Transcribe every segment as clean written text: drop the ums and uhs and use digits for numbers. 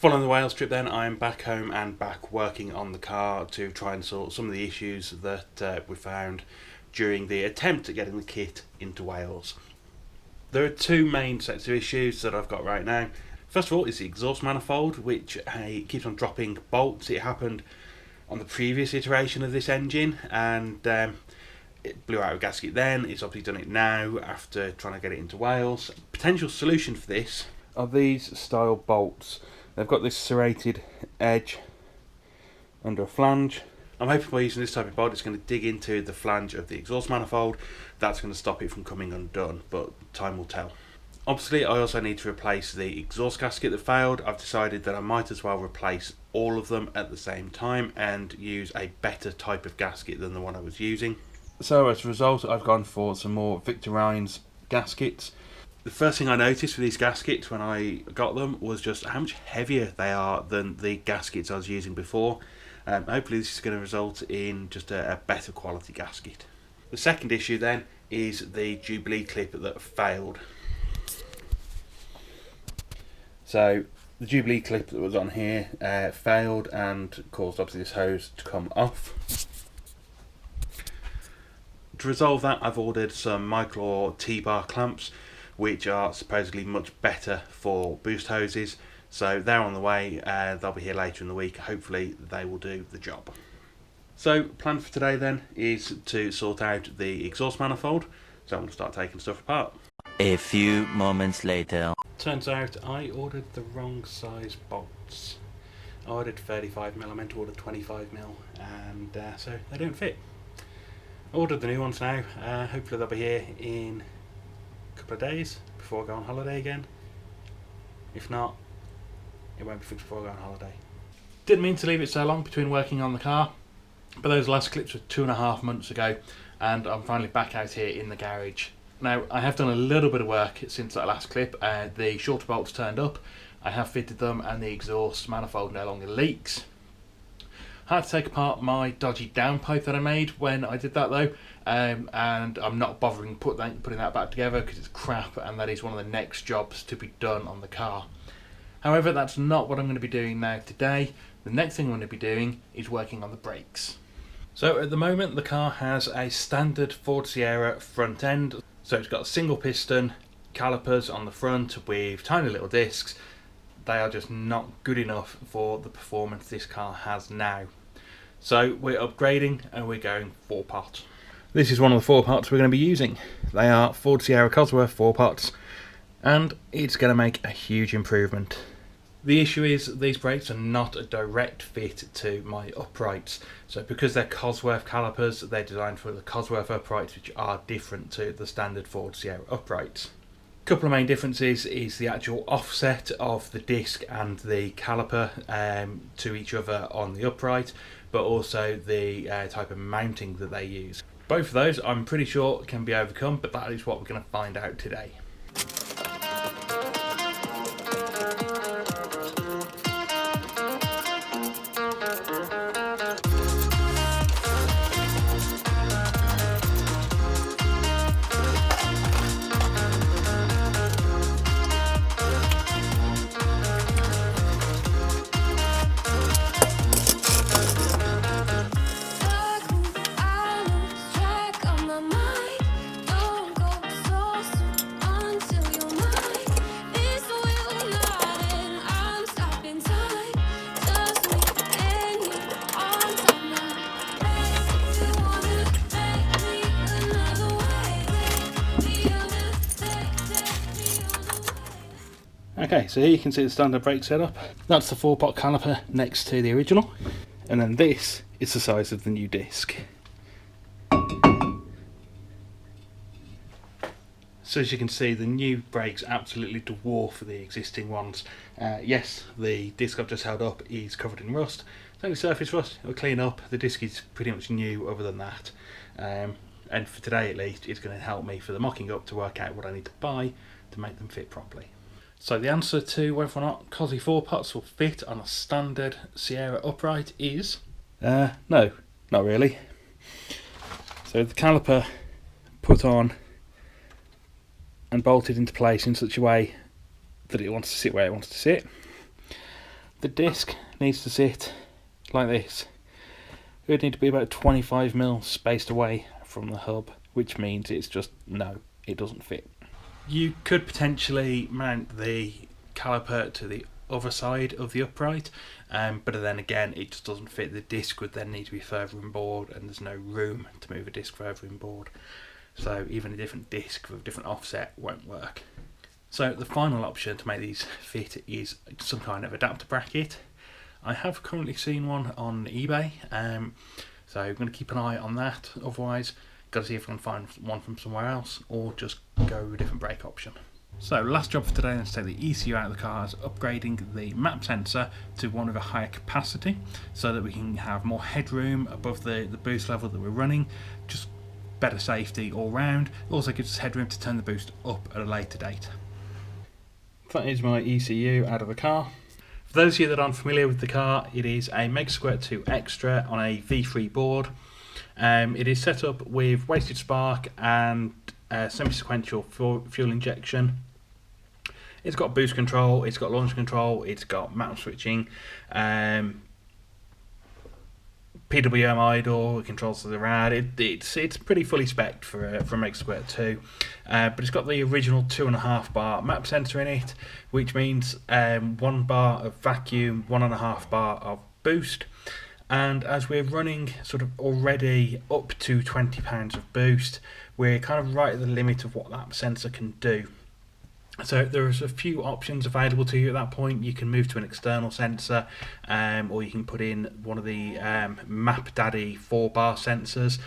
Following the Wales trip then, I'm back home and back working on the car to try and sort some of the issues that we found during the attempt at getting the kit into Wales. There are two main sets of issues that I've got right now. First of all is the exhaust manifold, which keeps on dropping bolts. It happened on the previous iteration of this engine and it blew out a gasket then. It's obviously done it now after trying to get it into Wales. Potential solution for this are these style bolts. They've got this serrated edge under a flange. I'm hoping by using this type of bolt it's going to dig into the flange of the exhaust manifold. That's going to stop it from coming undone, but time will tell. Obviously I also need to replace the exhaust gasket that failed. I've decided that I might as well replace all of them at the same time and use a better type of gasket than the one I was using. So as a result I've gone for some more Victor Rein's gaskets. The first thing I noticed with these gaskets when I got them was just how much heavier they are than the gaskets I was using before. Hopefully this is going to result in just a better quality gasket. The second issue then is the Jubilee clip that failed. So the Jubilee clip that was on here failed and caused obviously this hose to come off. To resolve that I've ordered some Miclor T-bar clamps, which are supposedly much better for boost hoses, so they're on the way. They'll be here later in the week. Hopefully they will do the job. So plan for today then is to sort out the exhaust manifold, so I'm going to start taking stuff apart. A few moments later. Turns out I ordered the wrong size bolts. I ordered 35mm, I meant to order 25mm, and so they don't fit. I ordered the new ones now. Hopefully they'll be here in couple of days before I go on holiday again. If not, it won't be fixed before I go on holiday. Didn't mean to leave it so long between working on the car, but those last clips were 2.5 months ago and I'm finally back out here in the garage. Now I have done a little bit of work since that last clip. The shorter bolts turned up, I have fitted them and the exhaust manifold no longer leaks. I had to take apart my dodgy downpipe that I made when I did that though, and I'm not bothering putting that back together because it's crap and that is one of the next jobs to be done on the car. However, that's not what I'm going to be doing now today. The next thing I'm going to be doing is working on the brakes. So at the moment the car has a standard Ford Sierra front end, so it's got a single piston, calipers on the front with tiny little discs. They are just not good enough for the performance this car has now. So we're upgrading and we're going 4-pot. This is one of the 4-pots we're going to be using. They are Ford Sierra Cosworth 4-pots and it's going to make a huge improvement. The issue is these brakes are not a direct fit to my uprights. So because they're Cosworth calipers, they're designed for the Cosworth uprights, which are different to the standard Ford Sierra uprights. Couple of main differences is the actual offset of the disc and the caliper to each other on the upright, but also the type of mounting that they use. Both of those I'm pretty sure can be overcome, but that is what we're going to find out today. Okay, so here you can see the standard brake setup. That's the 4-pot caliper next to the original, and then this is the size of the new disc. So as you can see, the new brakes absolutely dwarf the existing ones. Yes, the disc I've just held up is covered in rust. It's only surface rust, it'll clean up. The disc is pretty much new other than that. And for today at least, it's going to help me for the mocking up to work out what I need to buy to make them fit properly. So the answer to whether or not Cosy 4-pots will fit on a standard Sierra upright is no, not really. So the caliper put on and bolted into place in such a way that it wants to sit where it wants to sit. the disc needs to sit like this. It would need to be about 25mm spaced away from the hub, which means it's just, no, it doesn't fit. You could potentially mount the caliper to the other side of the upright, but then again it just doesn't fit. The disc would then need to be further inboard, and there's no room to move a disc further inboard, so even a different disc with a different offset won't work. So the final option to make these fit is some kind of adapter bracket. I have currently seen one on eBay, so I'm going to keep an eye on that. Otherwise, got to see if I can find one from somewhere else, or just go with a different brake option. So last job for today, let's take the ECU out of the car, is upgrading the MAP sensor to one with a higher capacity, so that we can have more headroom above the boost level that we're running, just better safety all round. It also gives us headroom to turn the boost up at a later date. That is my ECU out of the car. For those of you that aren't familiar with the car, it is a MegaSquirt 2 Extra on a V3 board. It is set up with wasted spark and semi-sequential fuel injection. It's got boost control, it's got launch control, it's got map switching, PWM idle, it controls the rad. It's pretty fully spec'd for a MegaSquirt 2, but it's got the original 2.5 bar map sensor in it, which means 1 bar of vacuum, 1.5 bar of boost. And as we're running sort of already up to 20 pounds of boost, we're kind of right at the limit of what that sensor can do. So there's a few options available to you at that point. You can move to an external sensor, or you can put in one of the Map Daddy 4-bar sensors.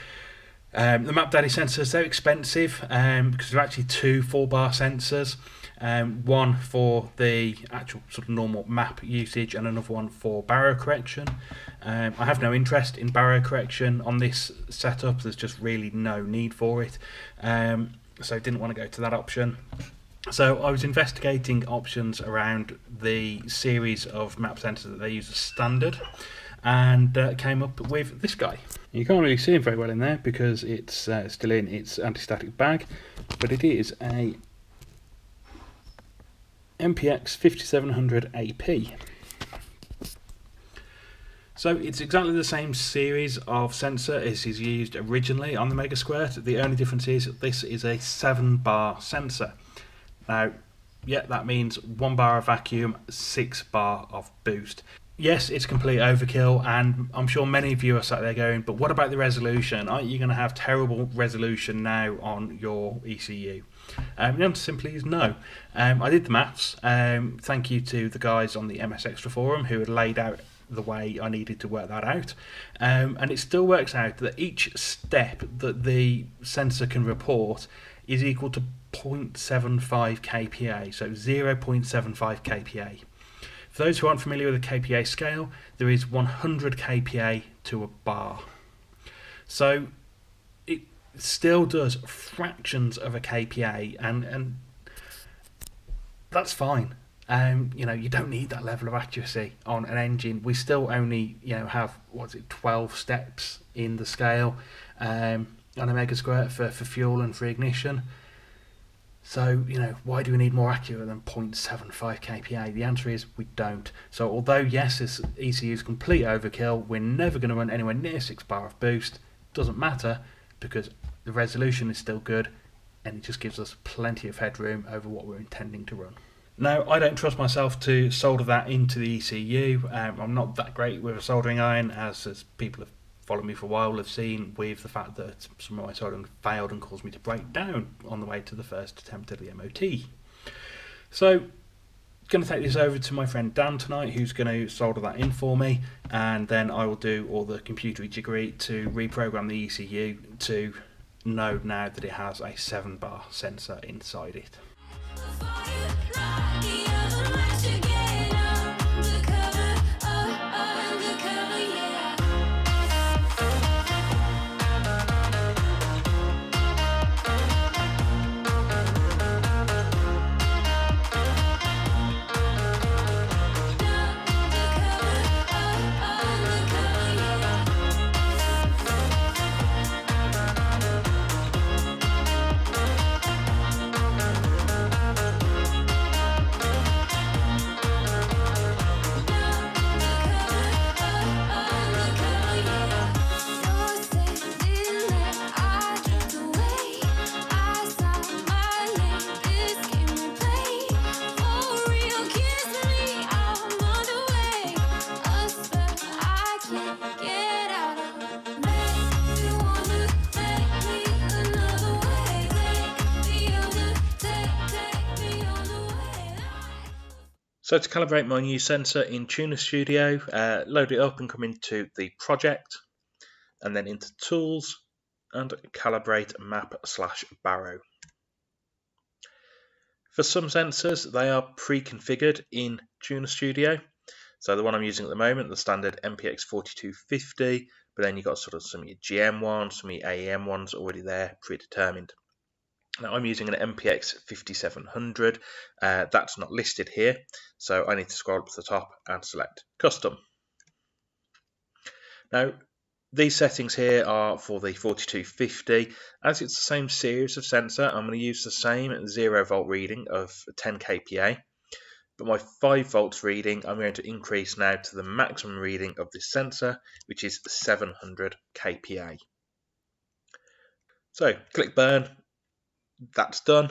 The Map Daddy sensors, they're expensive because there are actually 2 4-bar sensors. One for the actual sort of normal map usage, and another one for barrow correction. I have no interest in barrow correction on this setup. There's just really no need for it, so didn't want to go to that option. So I was investigating options around the series of map sensors that they use as standard, and came up with this guy. You can't really see him very well in there because it's still in its anti-static bag, but it is a MPX 5700 AP. So it's exactly the same series of sensor as is used originally on the MegaSquirt. The only difference is that this is a 7-bar sensor. Now, yeah, that means 1 bar of vacuum, 6 bar of boost. Yes, it's complete overkill, and I'm sure many of you are sat there going, but what about the resolution? Aren't you going to have terrible resolution now on your ECU? The answer simply is no. I did the maths. Thank you to the guys on the MS Extra forum who had laid out the way I needed to work that out, and it still works out that each step that the sensor can report is equal to 0.75 kPa, so 0.75 kPa. For those who aren't familiar with the kPa scale, there is 100 kPa to a bar. So it still does fractions of a kPa, and that's fine. You don't need that level of accuracy on an engine. We still only, have 12 steps in the scale on a MegaSquirt for fuel and for ignition. So, why do we need more accurate than 0.75 kPa? The answer is we don't. So although, yes, this ECU is complete overkill, we're never going to run anywhere near 6 bar of boost. Doesn't matter, because the resolution is still good, and it just gives us plenty of headroom over what we're intending to run. Now, I don't trust myself to solder that into the ECU. I'm not that great with a soldering iron, as people have followed me for a while have seen, with the fact that some of my soldering failed and caused me to break down on the way to the first attempt at the MOT. So, going to take this over to my friend Dan tonight, who's going to solder that in for me, and then I will do all the computery jiggery to reprogram the ECU to know now that it has a 7-bar sensor inside it. So to calibrate my new sensor in Tuner Studio, load it up and come into the project, and then into Tools, and Calibrate Map/Barrow. For some sensors, they are pre-configured in Tuner Studio. So the one I'm using at the moment, the standard MPX4250, but then you've got sort of some of your GM ones, some of your AEM ones already there, predetermined. Now I'm using an MPX 5700, that's not listed here, so I need to scroll up to the top and select Custom. Now these settings here are for the 4250. As it's the same series of sensor, I'm going to use the same 0 volt reading of 10 kPa, but my 5 volts reading I'm going to increase now to the maximum reading of this sensor, which is 700 kPa. So click burn. That's done.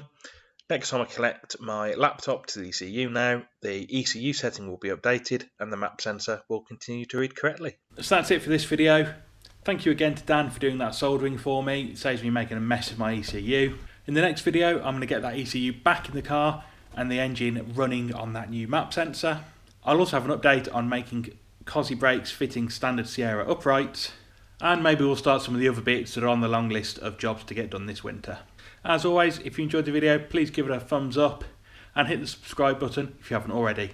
Next time I connect my laptop to the ECU now, the ECU setting will be updated and the map sensor will continue to read correctly. So that's it for this video. Thank you again to Dan for doing that soldering for me. It saves me making a mess of my ECU. In the next video, I'm going to get that ECU back in the car and the engine running on that new map sensor. I'll also have an update on making Cosy brakes fitting standard Sierra uprights, and maybe we'll start some of the other bits that are on the long list of jobs to get done this winter. As always, if you enjoyed the video, please give it a thumbs up and hit the subscribe button if you haven't already.